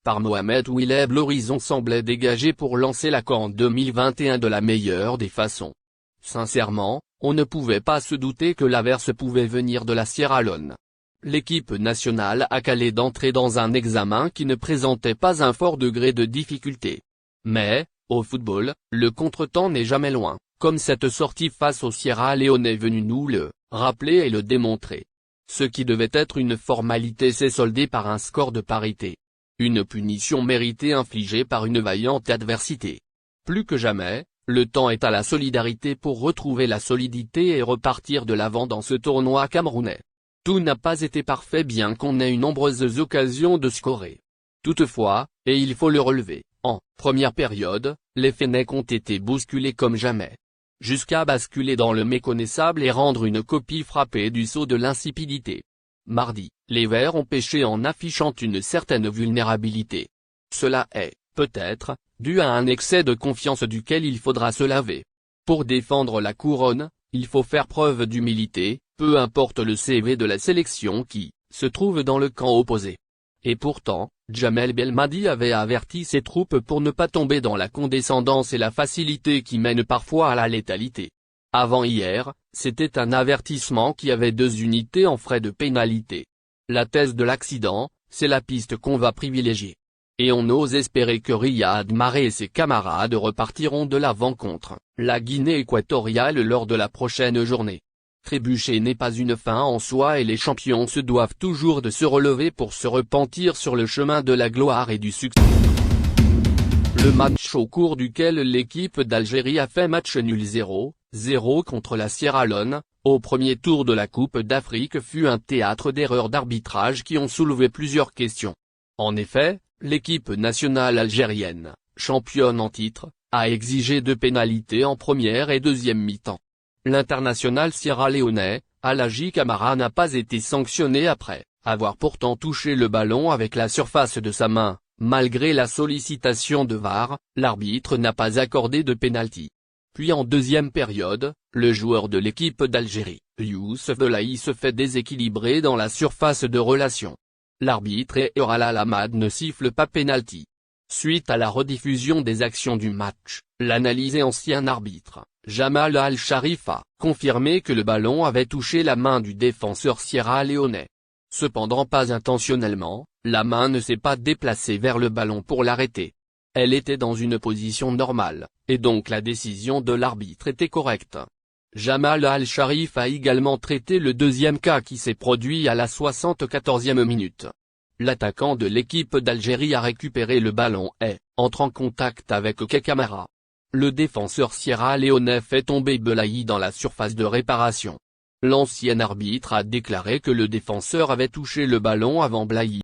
par Mohamed Ouileb. L'horizon semblait dégagé pour lancer la CAN 2021 de la meilleure des façons. Sincèrement, on ne pouvait pas se douter que l'averse pouvait venir de la Sierra Leone. L'équipe nationale a calé d'entrer dans un examen qui ne présentait pas un fort degré de difficulté. Mais, au football, le contretemps n'est jamais loin, comme cette sortie face au Sierra Leone est venue nous le rappeler et le démontrer. Ce qui devait être une formalité s'est soldé par un score de parité. Une punition méritée infligée par une vaillante adversité. Plus que jamais, le temps est à la solidarité pour retrouver la solidité et repartir de l'avant dans ce tournoi camerounais. Tout n'a pas été parfait bien qu'on ait eu nombreuses occasions de scorer. Toutefois, et il faut le relever, en première période, les Fennecs ont été bousculés comme jamais. Jusqu'à basculer dans le méconnaissable et rendre une copie frappée du sceau de l'insipidité. Mardi, les Verts ont péché en affichant une certaine vulnérabilité. Cela est, peut-être, dû à un excès de confiance duquel il faudra se laver. Pour défendre la couronne, il faut faire preuve d'humilité, peu importe le CV de la sélection qui se trouve dans le camp opposé. Et pourtant, Djamel Belmadi avait averti ses troupes pour ne pas tomber dans la condescendance et la facilité qui mènent parfois à la létalité. Avant-hier, c'était un avertissement qui avait 2 unités en frais de pénalité. La thèse de l'accident, c'est la piste qu'on va privilégier. Et on ose espérer que Riyad Mahrez et ses camarades repartiront de l'avant contre la Guinée équatoriale lors de la prochaine journée. Trébucher n'est pas une fin en soi et les champions se doivent toujours de se relever pour se repentir sur le chemin de la gloire et du succès. Le match au cours duquel l'équipe d'Algérie a fait match nul 0-0 contre la Sierra Leone, au premier tour de la Coupe d'Afrique fut un théâtre d'erreurs d'arbitrage qui ont soulevé plusieurs questions. En effet, l'équipe nationale algérienne, championne en titre, a exigé 2 pénalités en première et deuxième mi-temps. L'international sierra-léonais, Alhaji Camara n'a pas été sanctionné après avoir pourtant touché le ballon avec la surface de sa main. Malgré la sollicitation de VAR, l'arbitre n'a pas accordé de pénalty. Puis en deuxième période, le joueur de l'équipe d'Algérie, Youssef Belaïli se fait déséquilibrer dans la surface de relation. L'arbitre et Oral Hamad ne siffle pas pénalty. Suite à la rediffusion des actions du match, l'analysé ancien arbitre, Jamal Al-Sharif a confirmé que le ballon avait touché la main du défenseur sierra-léonais. Cependant pas intentionnellement, la main ne s'est pas déplacée vers le ballon pour l'arrêter. Elle était dans une position normale, et donc la décision de l'arbitre était correcte. Jamal Al-Sharif a également traité le deuxième cas qui s'est produit à la 74e minute. L'attaquant de l'équipe d'Algérie a récupéré le ballon et entre en contact avec Camara. Le défenseur sierra-léonais fait tomber Belaïli dans la surface de réparation. L'ancien arbitre a déclaré que le défenseur avait touché le ballon avant Belaïli.